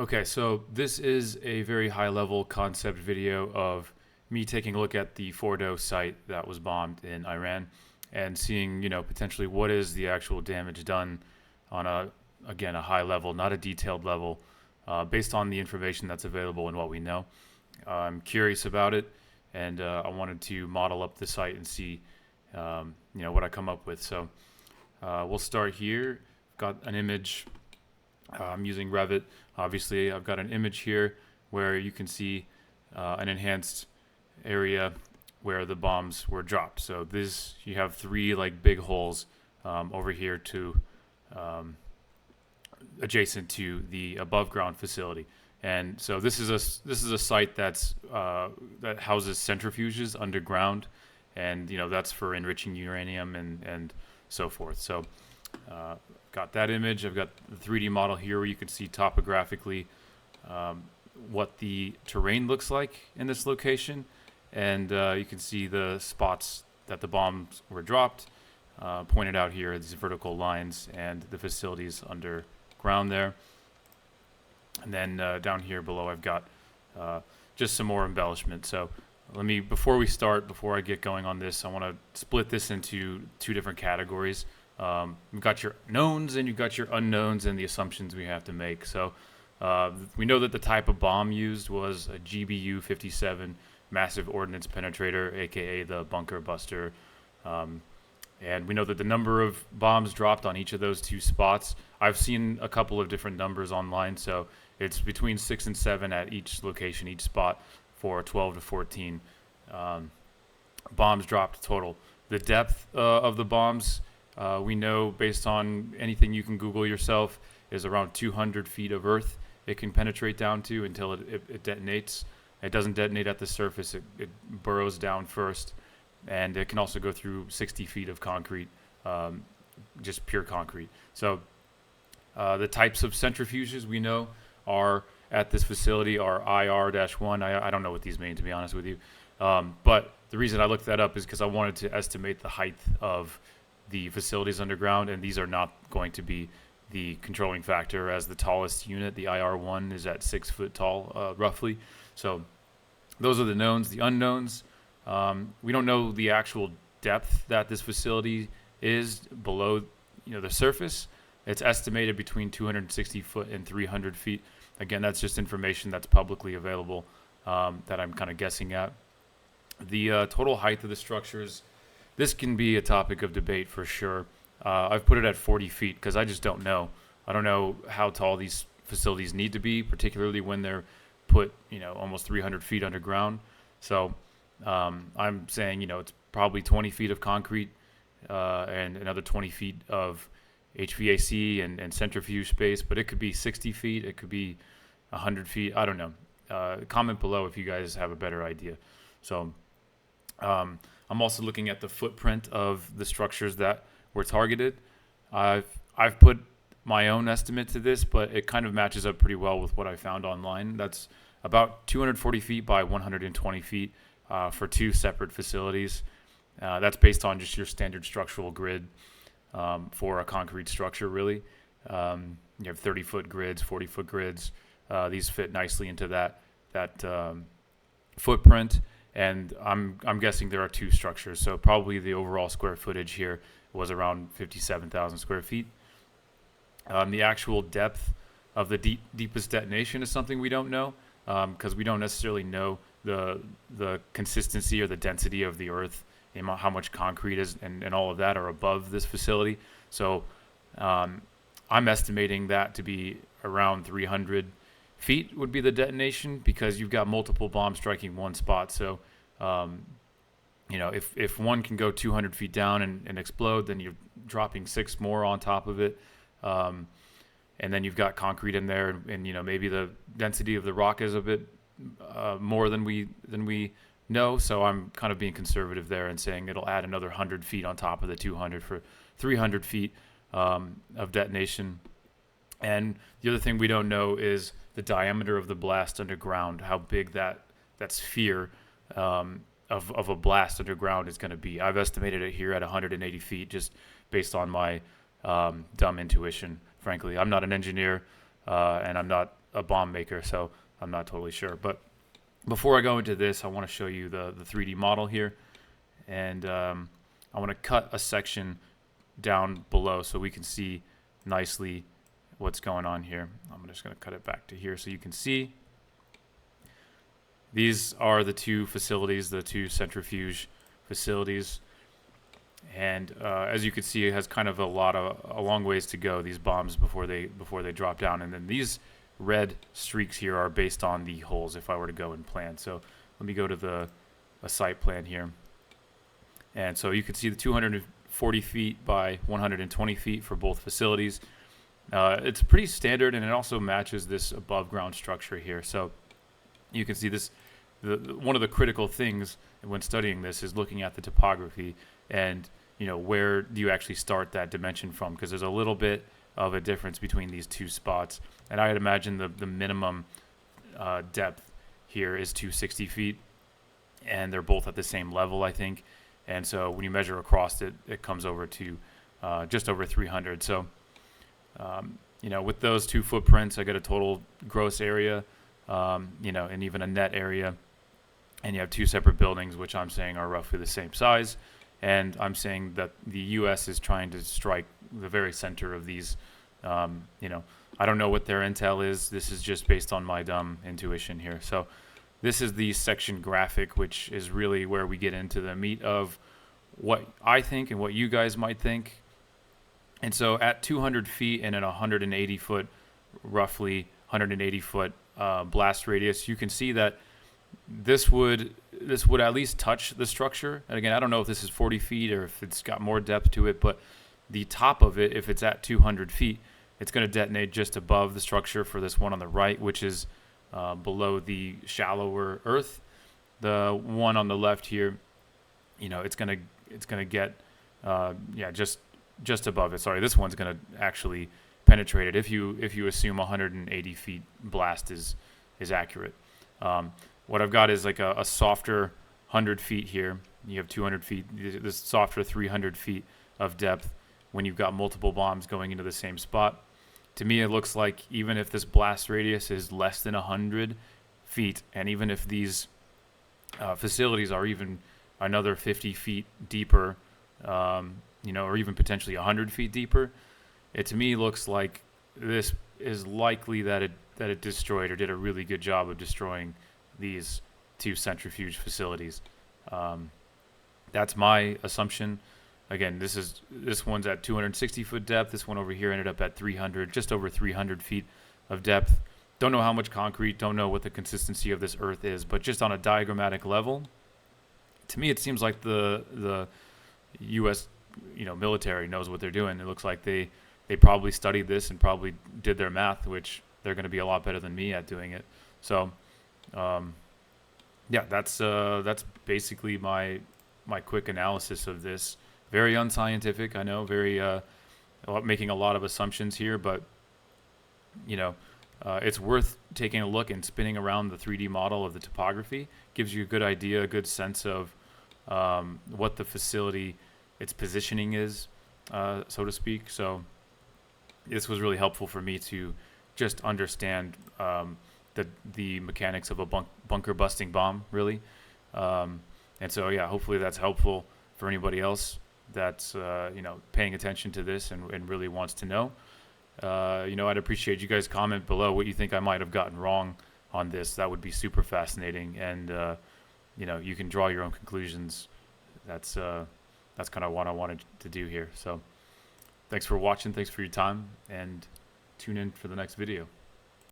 Okay, so this is a very high-level concept video of me taking a look at the Fordow site that was bombed in Iran and seeing, potentially what is the actual damage done on again, a high level, not a detailed level, based on the information that's available and what we know. I'm curious about it, and I wanted to model up the site and see, what I come up with. So we'll start here. Got an image. I'm using Revit. Obviously, I've got an image here where you can see an enhanced area where the bombs were dropped. So you have three like big holes over here to adjacent to the above ground facility. And so this is a site that houses centrifuges underground, and that's for enriching uranium and so forth. So got that image. I've got the 3D model here where you can see topographically what the terrain looks like in this location, and you can see the spots that the bombs were dropped, pointed out here, these vertical lines, and the facilities underground there. And then down here below, I've got just some more embellishment. So before I get going on this, I want to split this into two different categories. You've got your knowns and you've got your unknowns and the assumptions we have to make. So we know that the type of bomb used was a GBU-57 massive ordnance penetrator, aka the bunker buster. And we know that the number of bombs dropped on each of those two spots, I've seen a couple of different numbers online, so it's between 6 and 7 at each location, each spot, for 12 to 14 bombs dropped total. The depth of the bombs, we know based on anything you can Google yourself, is around 200 feet of earth it can penetrate down to until it detonates. It doesn't detonate at the surface, it burrows down first. And it can also go through 60 feet of concrete, just pure concrete. So the types of centrifuges we know are at this facility are IR-1. I don't know what these mean, to be honest with you. But the reason I looked that up is because I wanted to estimate the height of the facilities underground, and these are not going to be the controlling factor, as the tallest unit, the IR-1, is at 6 foot tall, roughly. So those are the knowns. The unknowns, we don't know the actual depth that this facility is below, the surface. It's estimated between 260 foot and 300 feet. Again, that's just information that's publicly available that I'm kind of guessing at. The total height of the structures, this can be a topic of debate for sure. I've put it at 40 feet because I just don't know. I don't know how tall these facilities need to be, particularly when they're put, almost 300 feet underground. So I'm saying, it's probably 20 feet of concrete and another 20 feet of HVAC and centrifuge space, but it could be 60 feet. It could be 100 feet. I don't know. Comment below if you guys have a better idea. So I'm also looking at the footprint of the structures that were targeted. I've put my own estimate to this, but it kind of matches up pretty well with what I found online. That's about 240 feet by 120 feet. For two separate facilities. That's based on just your standard structural grid for a concrete structure, really. You have 30-foot grids, 40-foot grids. These fit nicely into that footprint, and I'm guessing there are two structures, so probably the overall square footage here was around 57,000 square feet. The actual depth of the deepest detonation is something we don't know, because we don't necessarily know the consistency or the density of the earth, how much concrete is and all of that are above this facility. So I'm estimating that to be around 300 feet would be the detonation, because you've got multiple bombs striking one spot. So if one can go 200 feet down and explode, then you're dropping 6 more on top of it. And then you've got concrete in there, and maybe the density of the rock is a bit more than we know. So I'm kind of being conservative there and saying it'll add another 100 feet on top of the 200 for 300 feet of detonation. And the other thing we don't know is the diameter of the blast underground, how big that sphere of a blast underground is going to be. I've estimated it here at 180 feet, just based on my dumb intuition. Frankly, I'm not an engineer, and I'm not a bomb maker, so I'm not totally sure. But before I go into this, I want to show you the 3D model here, and I want to cut a section down below so we can see nicely what's going on here. I'm just going to cut it back to here so you can see. These are the two facilities, the two centrifuge facilities, and as you can see, it has kind of a long ways to go, these bombs, before they drop down. And then these red streaks here are based on the holes if I were to go and plan. So let me go to a site plan here, and so you can see the 240 feet by 120 feet for both facilities. It's pretty standard, and it also matches this above ground structure here. So you can see this. One of the critical things when studying this is looking at the topography and, you know, where do you actually start that dimension from, because there's a little bit of a difference between these two spots. And I'd imagine the minimum depth here is 260 feet, and they're both at the same level, I think. And so when you measure across it, it comes over to just over 300. So, you know, with those two footprints, I get a total gross area, you know, and even a net area. And you have two separate buildings, which I'm saying are roughly the same size. And I'm saying that the U.S. is trying to strike the very center of these. You know, I don't know what their intel is. This is just based on my dumb intuition here. So this is the section graphic, which is really where we get into the meat of what I think and what you guys might think. And so at 200 feet and at 180 foot, roughly 180 foot blast radius, you can see that this would at least touch the structure. And again, I don't know if this is 40 feet or if it's got more depth to it, but the top of it, if it's at 200 feet, it's going to detonate just above the structure for this one on the right, which is below the shallower earth. The one on the left here, you know, it's going to get just above it. Sorry, this one's going to actually penetrate it if you assume 180 feet blast is accurate. What I've got is like a softer 100 feet here. You have 200 feet, this softer 300 feet of depth when you've got multiple bombs going into the same spot. To me, it looks like even if this blast radius is less than 100 feet, and even if these facilities are even another 50 feet deeper, you know, or even potentially 100 feet deeper, it to me looks like this is likely that it destroyed or did a really good job of destroying these two centrifuge facilities. That's my assumption. Again, this one's at 260 foot depth. This one over here ended up at 300, just over 300 feet of depth. Don't know how much concrete, don't know what the consistency of this earth is, but just on a diagrammatic level, to me it seems like the U.S. military knows what they're doing. It looks like they probably studied this and probably did their math, which they're going to be a lot better than me at doing it. So, yeah, that's basically my quick analysis of this. Very unscientific, I know. Very making a lot of assumptions here, but it's worth taking a look and spinning around the 3D model of the topography. Gives you a good idea, a good sense of what the facility, its positioning is, so to speak. So this was really helpful for me to just understand the mechanics of a bunker busting bomb, really. And so, yeah, hopefully that's helpful for anybody else that's paying attention to this and really wants to know. I'd appreciate you guys comment below what you think I might have gotten wrong on this. That would be super fascinating, and you can draw your own conclusions. That's kind of what I wanted to do here. So thanks for watching, thanks for your time, and tune in for the next video.